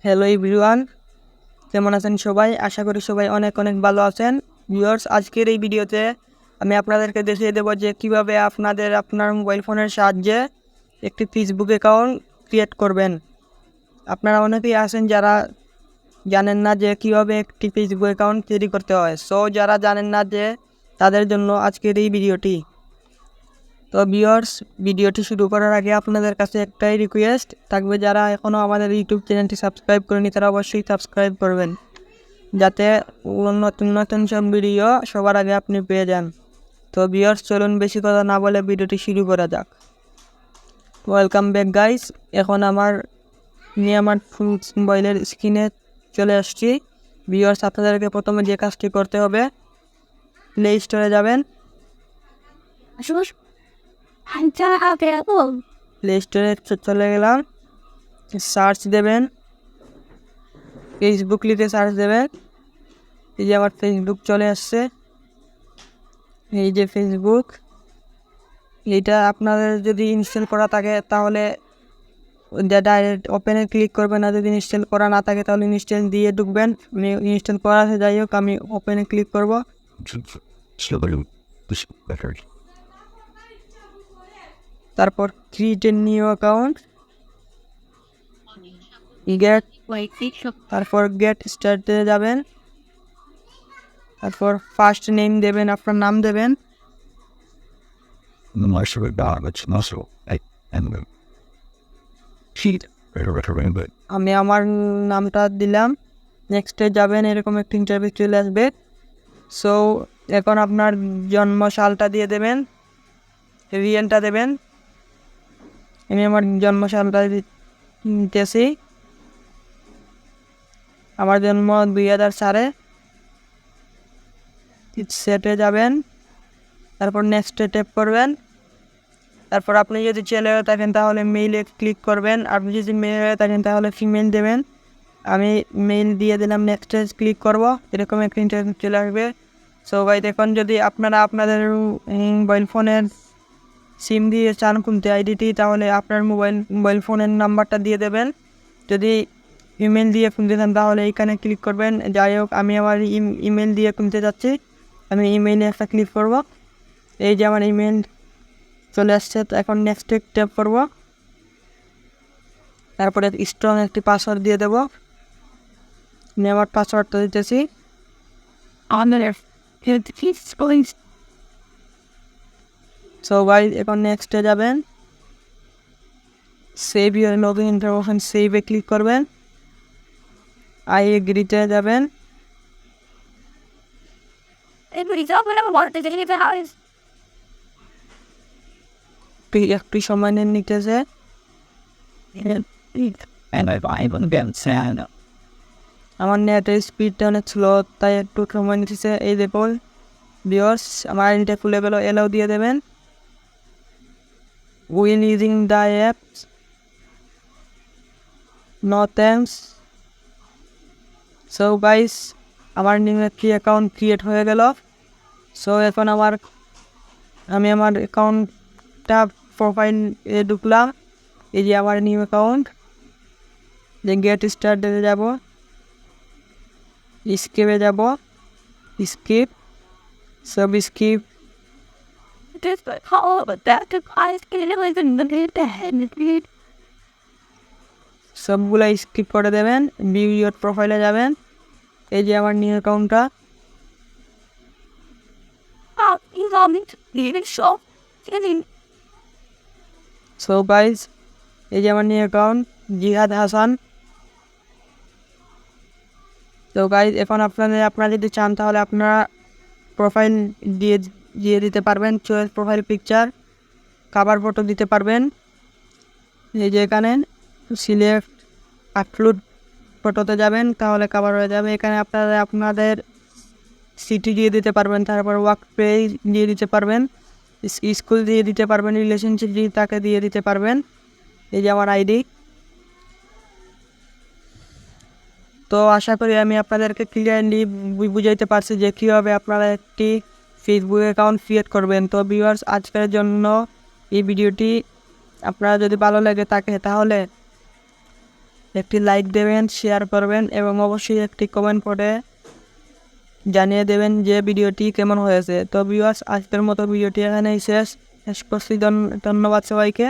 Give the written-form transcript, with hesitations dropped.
Hello everyone, কেমন আছেন সবাই? আশা করি সবাই অনেক অনেক ভালো আছেন। ভিউয়ার্স, আজকের এই ভিডিওতে আমি আপনাদেরকে দেখিয়ে দেবো যে কিভাবে আপনার মোবাইল ফোনের সাহায্যে একটি ফেসবুক অ্যাকাউন্ট ক্রিয়েট করবেন। আপনারা অনেকেই আছেন যারা জানেন না যে কিভাবে একটি ফেসবুক অ্যাকাউন্ট তৈরি করতে হয়। সো যারা জানেন না যে তাদের জন্য আজকের এই ভিডিওটি। তো ভিউয়ার্স, ভিডিওটি শুরু করার আগে আপনাদের কাছে একটাই রিকোয়েস্ট থাকবে, যারা এখনও আমাদের ইউটিউব চ্যানেলটি সাবস্ক্রাইব করেনি তারা অবশ্যই সাবস্ক্রাইব করবেন, যাতে নতুন নতুন সব ভিডিও সবার আগে আপনি পেয়ে যান। তো ভিউয়ার্স, চলুন বেশি কথা না বলে ভিডিওটি শুরু করা যাক। Welcome back guys. এখন আমার ফুল মোবাইলের স্ক্রিনে চলে আসছি। ভিউয়ার্স, আপনাদেরকে প্রথমে যে কাজটি করতে হবে, প্লে স্টোরে যাবেন। প্লে স্টোরে চলে গেলাম, সার্চ দেবেন, ফেসবুক লিখে সার্চ দেবেন। এই যে আমার ফেসবুক চলে আসছে, এই যে ফেসবুক। এইটা আপনাদের যদি ইনস্টল করা থাকে তাহলে ডাইরেক্ট ওপেনে ক্লিক করবেন, আর যদি ইনস্টল করা না থাকে তাহলে ইনস্টল দিয়ে ঢুকবেন। আমি ইনস্টল করা আছে, যাই হোক আমি ওপেনে ক্লিক করব। তারপর ক্রিয়েট এ নিউ অ্যাকাউন্ট, তারপর গেট স্টার্টে যাবেন। তারপর ফার্স্ট নেম দেবেন, আপনার নাম দেবেন। আমি আমার নামটা দিলাম। নেক্সটে যাবেন, এরকম একটা ইন্টারভিউ চলে আসবে। সো এখন আপনার জন্ম সালটা দিয়ে দেবেন, রিয়েনটা দেবেন। আমি আমার জন্ম সালটা দিতেছি, আমার জন্ম 2004-এ। সেটে যাবেন, তারপর নেক্সটে ট্যাপ করবেন। তারপর আপনি যদি ছেলে হয়ে থাকেন তাহলে মেইলে ক্লিক করবেন, আপনি যদি মেয়ে হয়ে থাকেন তাহলে ফিমেল দেবেন। আমি মেইল দিয়ে দিলাম, নেক্সটে ক্লিক করব। এরকম একটা ইন্টারভিউ চলে আসবে। সো ভাই, দেখুন, যদি আপনারা আপনাদের মোবাইল ফোনের সিম দিয়ে চান খুলতে আইডিটি, তাহলে আপনার মোবাইল ফোনের নাম্বারটা দিয়ে দেবেন। যদি ইমেল দিয়ে খুলতে চান তাহলে এইখানে ক্লিক করবেন। যাই হোক, আমি আমার ইমেল দিয়ে খুলতে যাচ্ছি, আমি ইমেইলে একটা ক্লিক করব। এই যে আমার ইমেল চলে আসছে। তো এখন নেক্সটে ট্যাপ করব, তারপরে স্ট্রং একটি পাসওয়ার্ড দিয়ে দেব। আমি আমার পাসওয়ার্ডটা দিতেছি। সো ভাই, এখন নেক্সটে যাবেন, সেভ ইউর লগইন ইনফরমেশন, সেভে ক্লিক করবেন। আই এগ্রিতে যাবেন। একটু সময় নিতেছে। আমার নেটের স্পিডটা অনেক স্লো, তাই একটু সময় নিতেছে। এই দেখুন ভিউয়ার্স, আমার আইডিটা খুলে গেল। এলাও দিয়ে দেবেন। Will using the apps, no thanks. So guys, আমার নিউ একটি অ্যাকাউন্ট ক্রিয়েট হয়ে গেল। সো এখন আমি আমার অ্যাকাউন্টটা প্রোফাইলে ঢুকলাম। এই যে আমার নিউ অ্যাকাউন্ট, যে গেট স্টার্টে যাব, স্কিপে যাব, স্কিপ, সব স্কিপ, সবগুলো স্কিপ করে দেবেন। ভিউ ইউর প্রোফাইলে যাবেন। এই যে আমার নিউ অ্যাকাউন্টটা। সো গাইজ, এই যে আমার নিউ অ্যাকাউন্ট, জিহাদ হাসান। তো গাইজ, এখন আপনারা যদি চান তাহলে আপনারা প্রোফাইল দিয়ে দিতে পারবেন। Choice profile picture, cover photo দিতে পারবেন। এই যে এখানে সিলেক্ট আপলোড ফটোতে যাবেন, তাহলে কাভার হয়ে যাবে। এখানে আপনারা আপনাদের সিটি দিয়ে দিতে পারবেন, তারপর ওয়ার্ক প্লেস দিয়ে দিতে পারবেন, স্কুল দিয়ে দিতে পারবেন, রিলেশনশিপ দিয়ে তাকে দিয়ে দিতে পারবেন। এই যে আমার আইডি। তো আশা করি আমি আপনাদেরকে ক্লিয়ারলি বুঝাইতে পারছি যে কীভাবে আপনারা একটি ফেসবুক অ্যাকাউন্ট ক্রিয়েট করবেন। তো ভিউয়ার্স, আজকের জন্য এই ভিডিওটি আপনারা যদি ভালো লাগে থাকে তাহলে একটি লাইক দেবেন, শেয়ার করবেন এবং অবশ্যই একটি কমেন্ট করে জানিয়ে দেবেন যে ভিডিওটি কেমন হয়েছে। তো ভিউয়ার্স, আজকের মতো ভিডিওটি এখানেই শেষ করছি। ধন্যবাদ সবাইকে।